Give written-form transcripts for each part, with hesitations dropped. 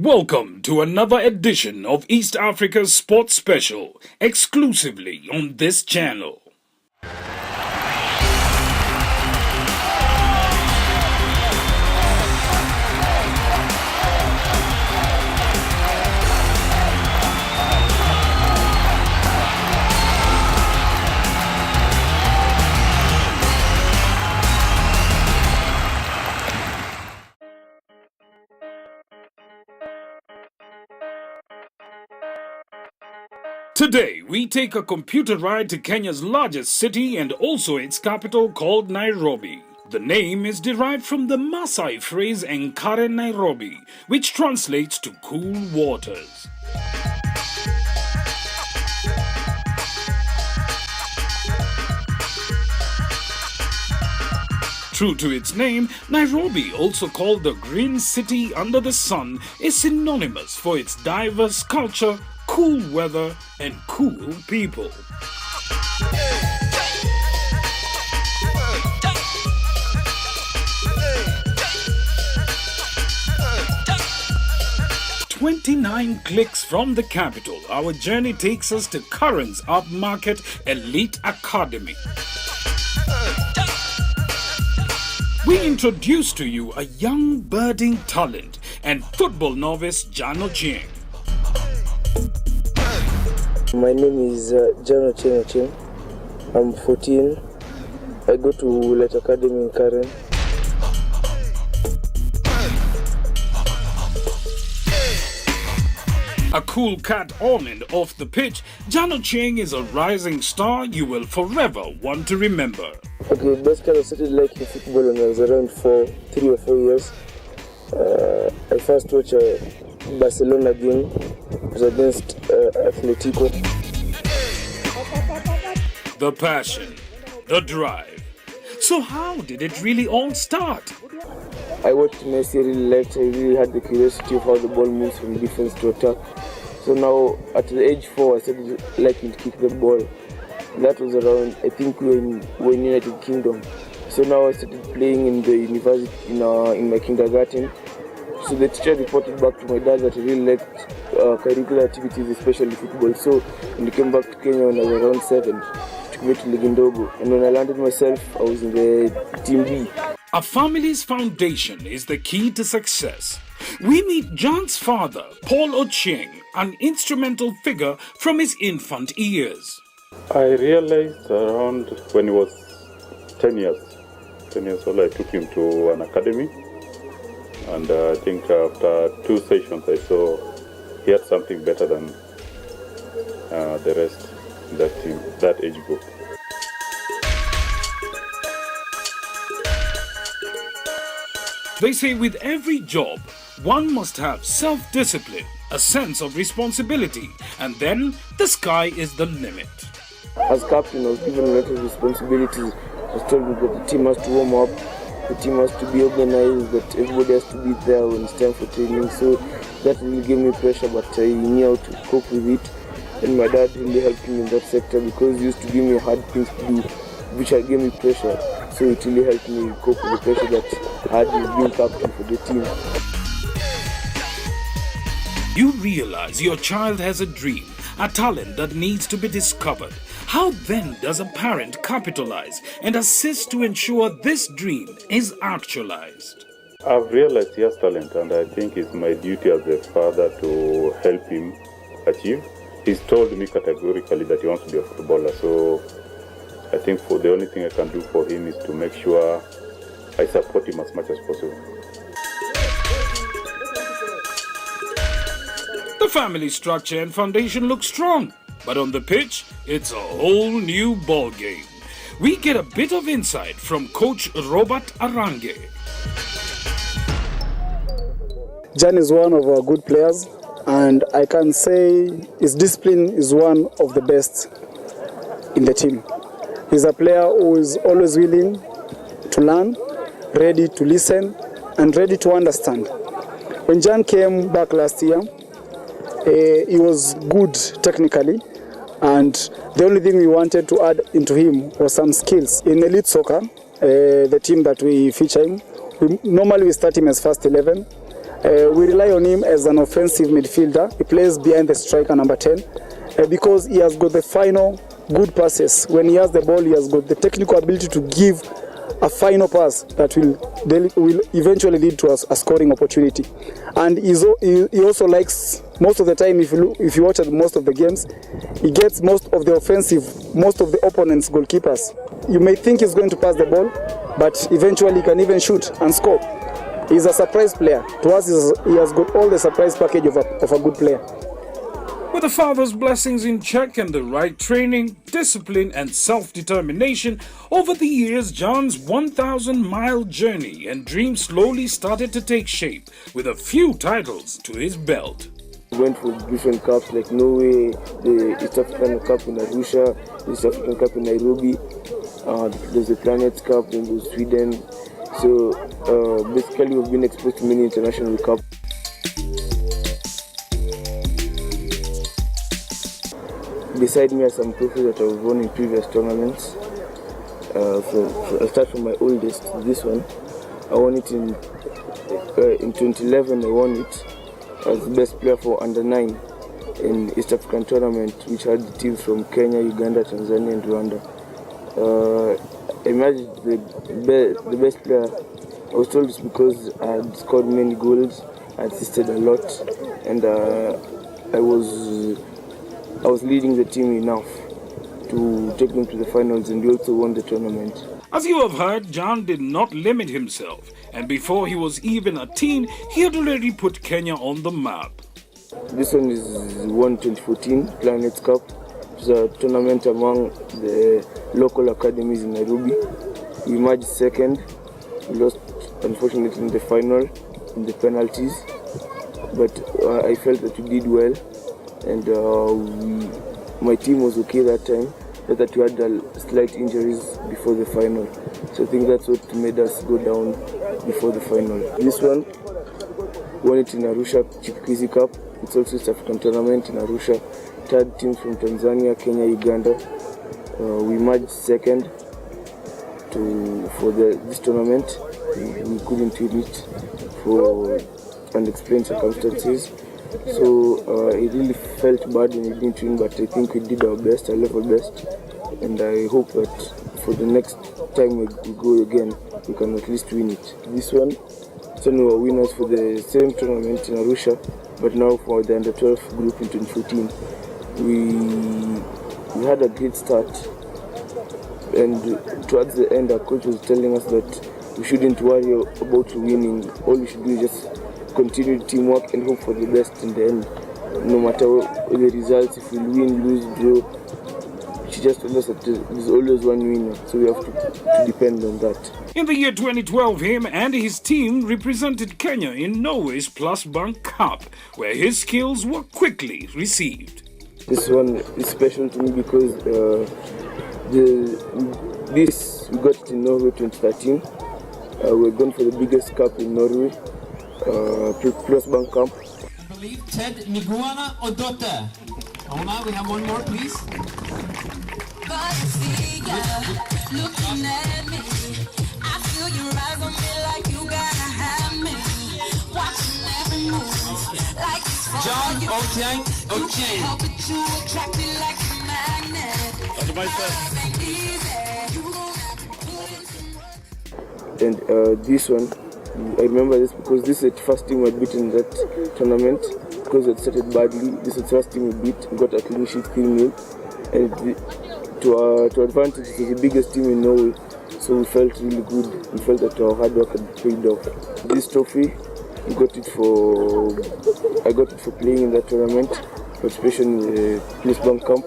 Welcome to another edition of East Africa's Sports Special, exclusively on this channel. Today, we take a computer ride to Kenya's largest city and also its capital called Nairobi. The name is derived from the Maasai phrase Enkare Nairobi, which translates to cool waters. True to its name, Nairobi, also called the Green City under the sun, is synonymous for its diverse culture, cool weather, and cool people. "29 clicks from the capital, our journey takes us to Curran's upmarket elite academy. We introduce to you a young budding talent and football novice Ochieng. My name is Ochieng. I'm 14. I go to Elite Academy in Karen. A cool cat on and off the pitch, Ochieng is a rising star you will forever want to remember. Okay, basically I started liking football when I was around 3 or 4 years. I first watched a Barcelona game. It was against Atletico. The passion, the drive. So how did it really all start? I watched Messi, I really liked. I really had the curiosity of how the ball moves from defense to attack. So now at the age 4, I started liking to kick the ball. That was around, I think we were in United Kingdom. So now I started playing in the university in my kindergarten. So the teacher reported back to my dad that I really liked curricular activities, especially football. So when I came back to Kenya when I was around 7, took me to Ligindogo. And when I landed myself, I was in the Team B. A family's foundation is the key to success. We meet John's father, Paul Ochieng, an instrumental figure from his infant years. I realized around when he was 10 years old, I took him to an academy. And I think after 2 sessions, I saw he had something better than the rest in that age group. They say with every job, one must have self-discipline, a sense of responsibility, and then the sky is the limit. As captain, I was given a lot of responsibilities. I was told that the team has to warm up, the team has to be organized, that everybody has to be there when it's time for training. So that really gave me pressure, but I knew how to cope with it. And my dad really helped me in that sector because he used to give me hard things to do, which gave me pressure. So it really helped me cope with the pressure that I had with being captain for the team. You realize your child has a dream, a talent that needs to be discovered. How then does a parent capitalize and assist to ensure this dream is actualized? I've realized he has talent, and I think it's my duty as a father to help him achieve. He's told me categorically that he wants to be a footballer, so I think the only thing I can do for him is to make sure I support him as much as possible. The family structure and foundation look strong, but on the pitch, it's a whole new ballgame. We get a bit of insight from Coach Robert Arange. Jan is one of our good players, and I can say his discipline is one of the best in the team. He's a player who is always willing to learn, ready to listen, and ready to understand. When Jan came back last year, he was good technically, and the only thing we wanted to add into him was some skills. In elite soccer, the team that we feature him, normally we start him as first 11, We rely on him as an offensive midfielder. He plays behind the striker number 10 because he has got the final good passes. When he has the ball, he has got the technical ability to give a final pass that will eventually lead to a scoring opportunity. And he also likes, most of the time, if you watch at most of the games, he gets most of the opponent's goalkeepers. You may think he's going to pass the ball, but eventually he can even shoot and score. He's a surprise player. To us, he has got all the surprise package of a good player. With the father's blessings in check and the right training, discipline and self-determination, over the years John's 1,000-mile journey and dream slowly started to take shape with a few titles to his belt. We went for different cups like Norway, the East African Cup in Arusha, the East African Cup in Nairobi, there's the Planets Cup in Sweden. So basically we've been exposed to many international cups. Beside me are some trophies that I've won in previous tournaments. I'll start from my oldest, this one. I won it in 2011. I won it as the best player for under-9 in East African tournament, which had teams from Kenya, Uganda, Tanzania, and Rwanda. I managed the best player. I was told it's because I had scored many goals, I assisted a lot, and I was leading the team enough to take them to the finals, and we also won the tournament. As you have heard, John did not limit himself, and before he was even a teen, he had already put Kenya on the map. This one is won 2014 Planets Cup. It's a tournament among the local academies in Nairobi. We emerged second. We lost, unfortunately, in the final, in the penalties, but I felt that we did well. And my team was okay that time, but that we had slight injuries before the final. So I think that's what made us go down before the final. This one, won it in Arusha, Chipukizi Cup. It's also East African tournament in Arusha. Third teams from Tanzania, Kenya, Uganda. We emerged second for this tournament. We couldn't win it for unexplained circumstances. So it really felt bad when we didn't win, but I think we did our best, our level best, and I hope that for the next time we go again, we can at least win it. This one, we were winners for the same tournament in Arusha, but now for the under-12 group in 2014. We had a great start, and towards the end our coach was telling us that we shouldn't worry about winning. All we should do is just continue teamwork and hope for the best in the end. No matter the results, if we win, lose, draw, she just told us that there's always one winner, so we have to depend on that. In the year 2012, him and his team represented Kenya in Norway's Plus Bank Cup, where his skills were quickly received. This one is special to me because we got it in Norway 2013. We're going for the biggest cup in Norway. Plus Bank Cup. I believe Ted Miguana Odota. Ona, we have one more, please. Looking at me, I feel your eyes on me like you gotta have me. Watching every move, like it's John Ochieng. Ochieng. Help it, you attract me like a magnet. And this one, I remember this because this is the first team we had beaten in that tournament. Because it started badly, this is the first team we beat. We got a clean sheet 3-0. And to our advantage, it was the biggest team in Norway. So we felt really good. We felt that our hard work had paid off. This trophy, I got it for playing in that tournament, participation in the Plus Bank Camp.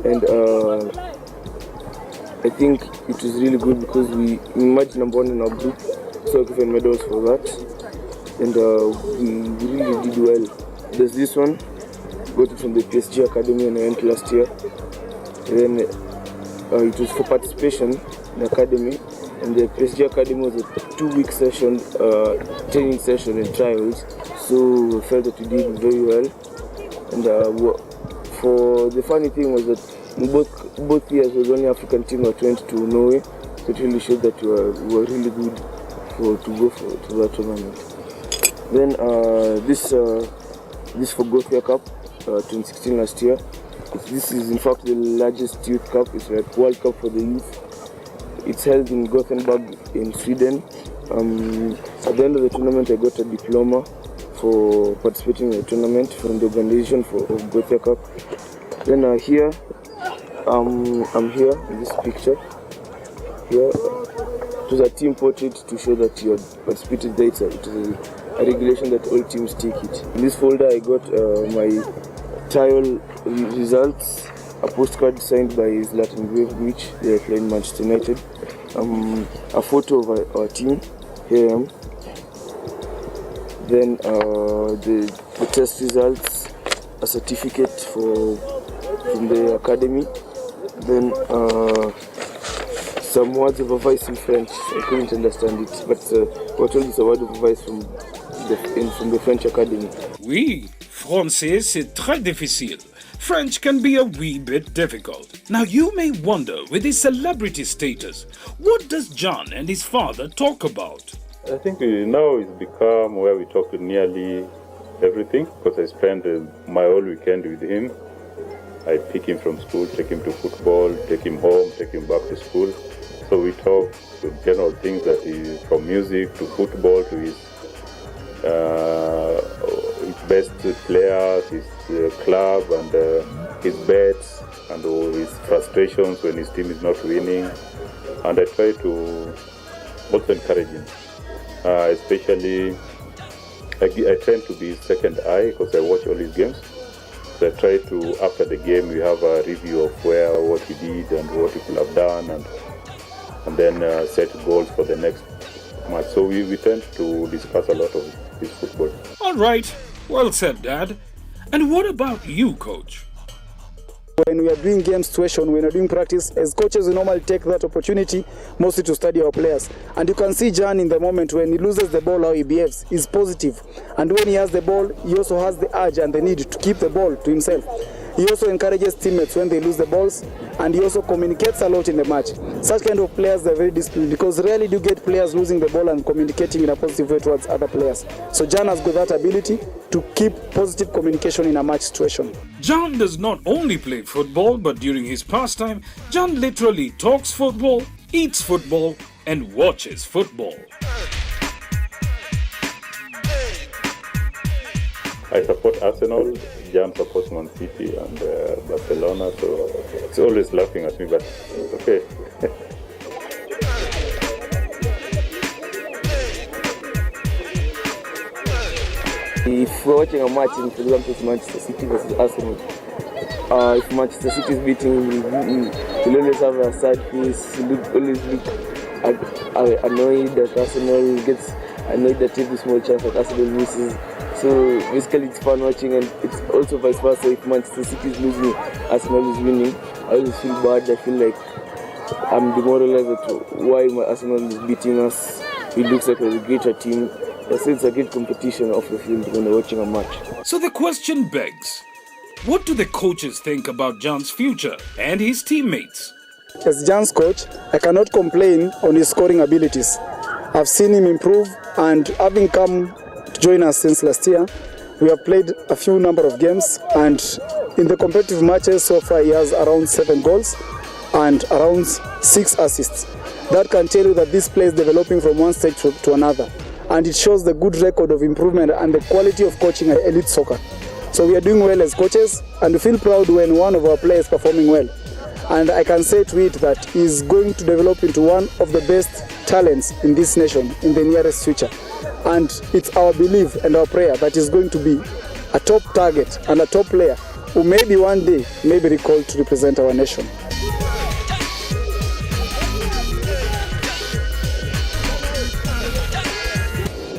And I think it was really good because we emerged number 1 in our group. So I given medals for that, and we really did well. There's this one, got it from the PSG Academy, and I went last year. And then it was for participation in the academy, and the PSG Academy was a 2-week session, training session and trials. So I felt that we did very well. And for the funny thing was that in both years, was only African team that went to Norway. So it really showed that we were really good to go to that tournament. Then this for Gothia Cup 2016 last year. This is in fact the largest youth cup. It's like World Cup for the youth. It's held in Gothenburg in Sweden. At the end of the tournament, I got a diploma for participating in the tournament from the organization of Gothia Cup. Then here, I'm here in this picture. Here, it was a team portrait to show that you had participated there. It was a regulation that all teams take it. In this folder, I got my trial results, a postcard signed by Zlatan Ibrahimovic. They are playing Manchester United. A photo of our team. Here I am. Then the test results, a certificate from the academy. Then some words of advice in French. I couldn't understand it, but what was a word of advice from the French academy? Oui, français c'est très difficile. French can be a wee bit difficult. Now you may wonder, with his celebrity status, what does John and his father talk about? I think now it's become where we talk nearly everything, because I spend my whole weekend with him. I pick him from school, take him to football, take him home, take him back to school. So we talk with general things that is from music to football to his best players, his club and his bets and all his frustrations when his team is not winning. And I try to also encourage him. Especially, I tend to be second eye because I watch all his games. So I try to, after the game, we have a review of what he did and what he could have done, and then set goals for the next match. So we tend to discuss a lot of his football. All right, well said, Dad. And what about you, Coach? When we are doing game situation, when we are doing practice, as coaches we normally take that opportunity mostly to study our players. And you can see Jan in the moment when he loses the ball, how he behaves. He's positive. And when he has the ball, he also has the urge and the need to keep the ball to himself. He also encourages teammates when they lose the balls, and he also communicates a lot in the match. Such kind of players are very disciplined, because rarely do you get players losing the ball and communicating in a positive way towards other players. So Jan has got that ability to keep positive communication in a match situation. John does not only play football, but during his pastime, John literally talks football, eats football, and watches football. I support Arsenal, Jan supports Man City and Barcelona, so it's always laughing at me, but it's okay. If we're watching a match, in, for example, it's Manchester City versus Arsenal, if Manchester City is beating, he'll always have a sad face. He'll always look annoyed that Arsenal gets annoyed that every small chance that Arsenal misses. So basically it's fun watching, and it's also vice versa. If Manchester City is losing, Arsenal is winning, I always feel bad. I feel like I'm demoralized at why my Arsenal is beating us. It looks like a greater team. So it's a great competition off the field when you're watching a match. So the question begs, what do the coaches think about John's future and his teammates? As Jan's coach, I cannot complain on his scoring abilities. I've seen him improve, and having come to join us since last year, we have played a few number of games, and in the competitive matches so far he has around 7 goals and around 6 assists. That can tell you that this player is developing from one stage to another, and it shows the good record of improvement and the quality of coaching at elite soccer. So we are doing well as coaches, and we feel proud when one of our players is performing well. And I can say to it that he's going to develop into one of the best talents in this nation in the nearest future. And it's our belief and our prayer that he's going to be a top target and a top player who maybe one day may be recalled to represent our nation.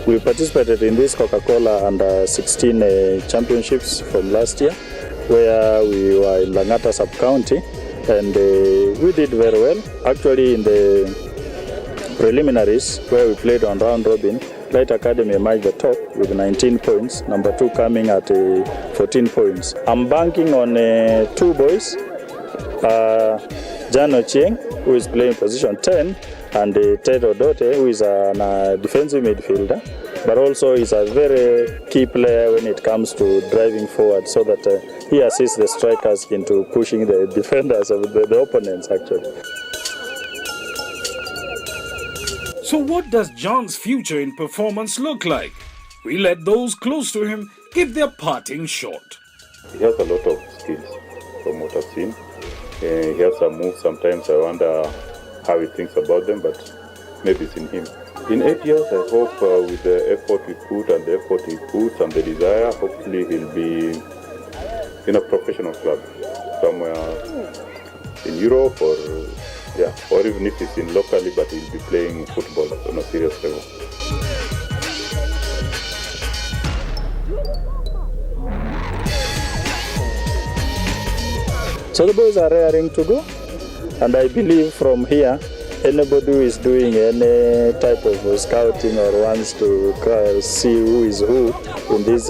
We participated in this Coca-Cola under 16 championships from last year, where we were in Langata sub-county, and we did very well. Actually, in the preliminaries, where we played on round robin, Light Academy emerged the top with 19 points, number 2 coming at 14 points. I'm banking on 2 boys, Jan Ochieng, who is playing position 10, and Ted Odote, who is a defensive midfielder. but also he's a very key player when it comes to driving forward, so that he assists the strikers into pushing the defenders of the opponents actually. So what does John's future in performance look like? We let those close to him give their parting shot. He has a lot of skills from what I've seen. He has some moves, sometimes I wonder how he thinks about them, but maybe it's in him. In 8 years, I hope with the effort we put and the effort he puts and the desire, hopefully he'll be in a professional club somewhere in Europe or even if he's in locally, but he'll be playing football on a serious level. So the boys are raring to go, and I believe from here, anybody who is doing any type of scouting or wants to see who is who in this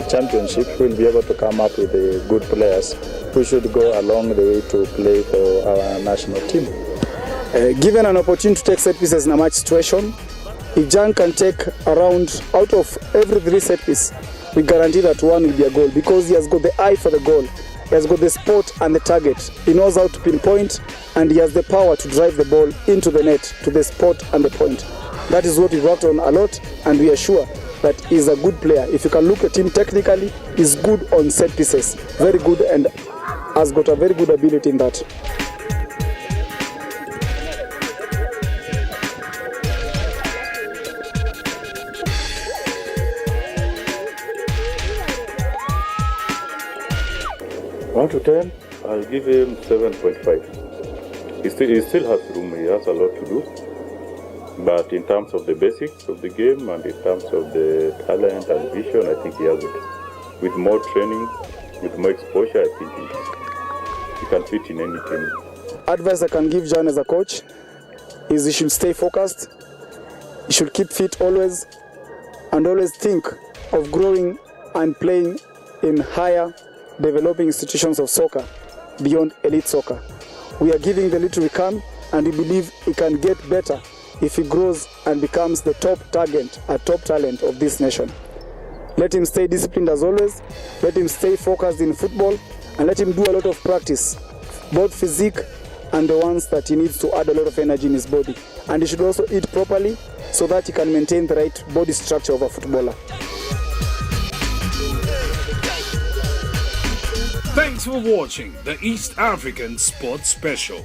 championship will be able to come up with good players who should go along the way to play for our national team. Given an opportunity to take set pieces in a match situation, if Jan can take around out of every 3 set pieces, we guarantee that one will be a goal, because he has got the eye for the goal. He has got the spot and the target. He knows how to pinpoint, and he has the power to drive the ball into the net, to the spot and the point. That is what we worked on a lot, and we are sure that he's a good player. If you can look at him technically, he's good on set pieces. Very good, and has got a very good ability in that. One to 10, I'll give him 7.5. He still has room, he has a lot to do. But in terms of the basics of the game and in terms of the talent and vision, I think he has it. With more training, with more exposure, I think he can fit in any team. Advice I can give John as a coach is he should stay focused, he should keep fit always, and always think of growing and playing in higher developing institutions of soccer beyond elite soccer. We are giving the little we can, and we believe he can get better if he grows and becomes the top talent of this nation. Let him stay disciplined as always, let him stay focused in football, and let him do a lot of practice, both physique and the ones that he needs to add a lot of energy in his body. And he should also eat properly so that he can maintain the right body structure of a footballer. Thanks for watching the East African Sports Special.